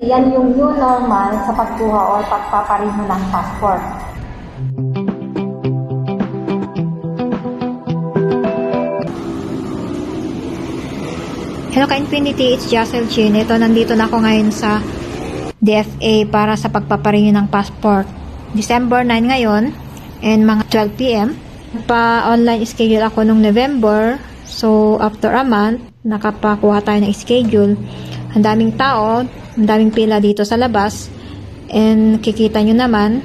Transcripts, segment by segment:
Yan yung new normal sa pagkuha o pagpaparenew ng passport. Hello ka-Infinity, it's Jacel Chin. Ito, nandito na ako ngayon sa DFA para sa pagpaparenew ng passport. December 9 ngayon and mga 12 PM. Pa-online schedule ako nung November. So, after a month, nakapakuha tayo ng schedule. Ang daming tao, ang daming pila dito sa labas. And kikita nyo naman,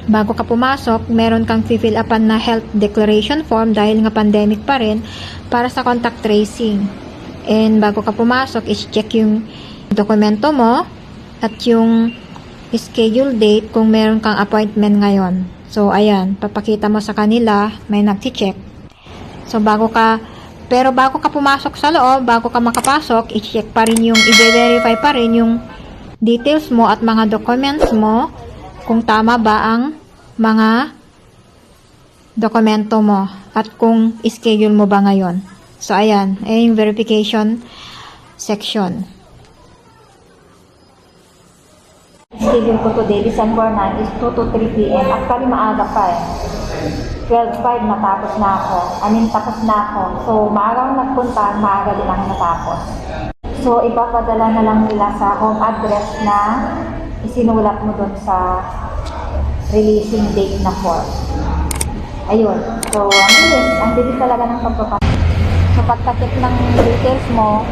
bago ka pumasok, meron kang fill upan na health declaration form dahil nga pandemic pa rin para sa contact tracing. And bago ka pumasok, is-check yung dokumento mo at yung schedule date kung meron kang appointment ngayon. So, ayan, papakita mo sa kanila, may nag-check. So, bago ka pumasok sa loob, bago ka makapasok, i-check pa rin yung, i-verify pa rin yung details mo at mga documents mo kung tama ba ang mga dokumento mo at kung schedule mo ba ngayon. So, ayan, yung verification section. Schedule ko today, December 9 is 2 to 3 p.m. Actually, maaga pa eh. 12:05 natapos na ako. Tapos na ako. So, maaga akong nagpunta, maaga din ako natapos. So, ipapadala na lang nila sa home address na isinulat mo dun sa releasing date na form. Ayun. So, ang bilis talaga ng pagpapasok. So, pagka-check ng details mo,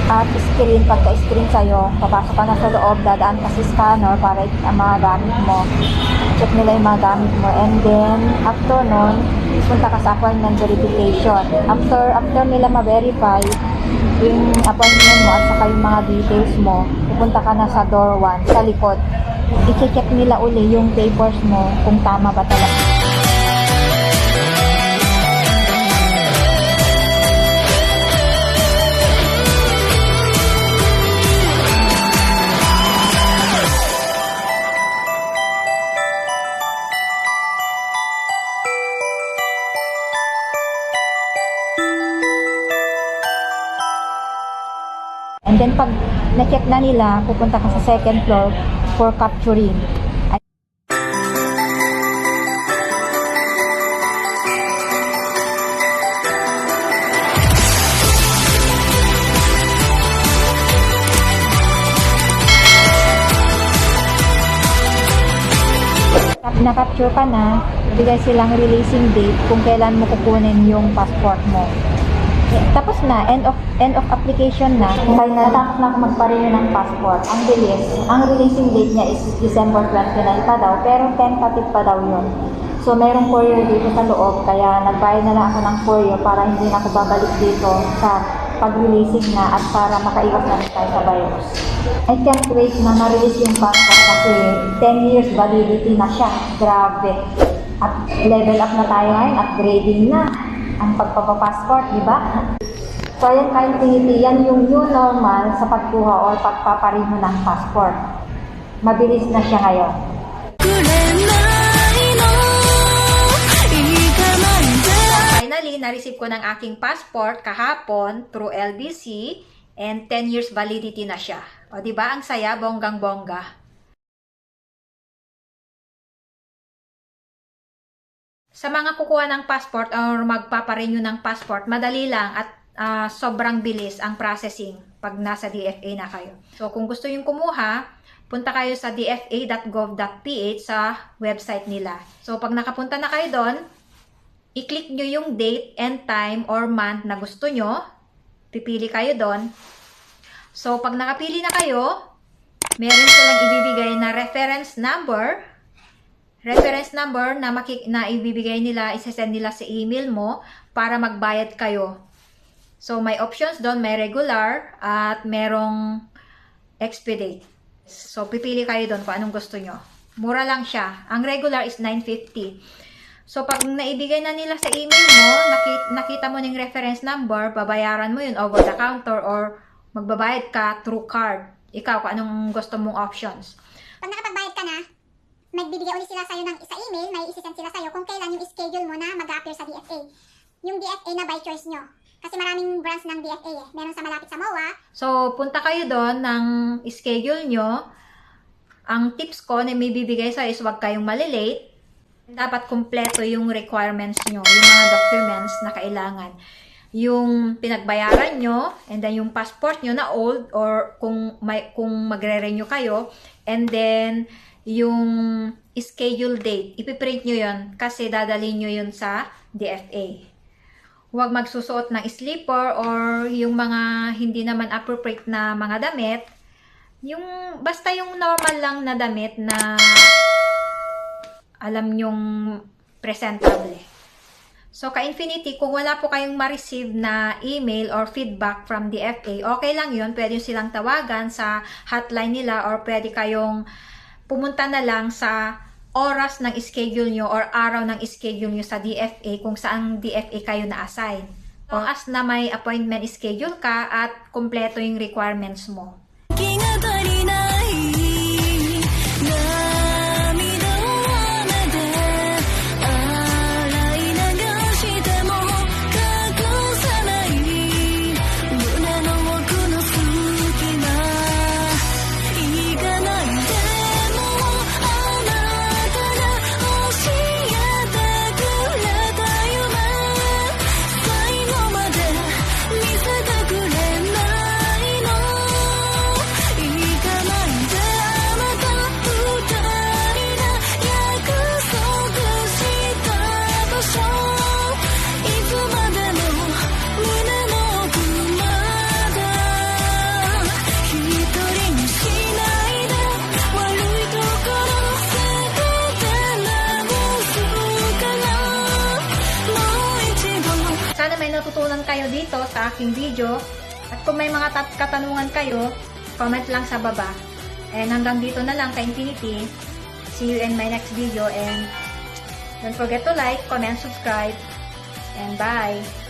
at pagka-screen sa'yo, papasok ka na sa loob, dadaan ka sa scanner para ang mga gamit mo. Check nila yung mga gamit mo. And then, after nun, punta ka sa appointment verification. After nila ma-verify yung appointment mo at saka yung mga details mo, pupunta ka na sa door 1, sa likod. I-check nila uli yung papers mo kung tama ba talaga. And then pag na-check na nila, pupunta ka sa second floor for capturing. Na-capture ka na, bigay silang releasing date kung kailan mo kukunin yung passport mo. Tapos na, end of application na. Kaya natapos na ako magparenew ng passport. Ang bilis. Ang releasing date niya is December 29 pa daw, pero tentative pa daw yun. So, merong courier dito sa loob, kaya nagbayad na lang ako ng courier para hindi na ako babalik dito sa pag-releasing na at para makaiwas na rin tayo sa virus. I can't wait na ma-release yung passport kasi 10 years validity na siya. Grabe. At level up na tayo ngayon, upgrading na ang pagpapassport, di ba? So, ayan ka-Infinity, yan yung new normal sa pagkuha o pagpaparenew ng passport. Mabilis na siya ngayon. Finally, na-receive ko ng aking passport kahapon through LBC and 10 years validity na siya. O, di ba? Ang saya, bonggang-bongga. Sa mga kukuha ng passport or magpaparenew ng passport, madali lang at sobrang bilis ang processing pag nasa DFA na kayo. So, kung gusto yung kumuha, punta kayo sa dfa.gov.ph sa website nila. So, pag nakapunta na kayo doon, i-click nyo yung date and time or month na gusto nyo. Pipili kayo doon. So, pag nakapili na kayo, meron silang ibibigay na reference number na ibibigay nila, isasend nila sa email mo para magbayad kayo. So, may options doon, may regular at merong expedite. So, pipili kayo doon kung anong gusto nyo. Mura lang siya. Ang regular is $9.50. So, pag naibigay na nila sa email mo, nakita mo ng reference number, babayaran mo yun over the counter or magbabayad ka through card. Ikaw, kung anong gusto mong options. Pag nakapagbayad ka na, magbibigay ulit sila sa'yo ng sa email, may isisend sila sa'yo kung kailan yung schedule mo na mag-appear sa DFA. Yung DFA na by choice nyo. Kasi maraming branch ng DFA eh. Meron sa malapit sa MOA. So, punta kayo doon ng schedule nyo. Ang tips ko na may bibigay sa is huwag kayong malilate. Dapat kumpleto yung requirements nyo, yung mga documents na kailangan. Yung pinagbayaran nyo, and then yung passport nyo na old, or kung magre-renew kayo, and then yung schedule date, ipiprint nyo yun kasi dadalhin nyo yun sa DFA. Huwag magsusuot ng sleeper or yung mga hindi naman appropriate na mga damit. Basta yung normal lang na damit na alam nyong presentable. So, ka-Infinity, kung wala po kayong ma-receive na email or feedback from DFA, okay lang yun. Pwede silang tawagan sa hotline nila or pwede kayong pumunta na lang sa oras ng schedule nyo or araw ng schedule nyo sa DFA kung saan DFA kayo na-assign. O as na may appointment schedule ka at kumpleto yung requirements mo. Sana may natutunan kayo dito sa aking video. At kung may mga katanungan kayo, comment lang sa baba. And hanggang dito na lang ka-Infinity. See you in my next video. And don't forget to like, comment, subscribe. And bye!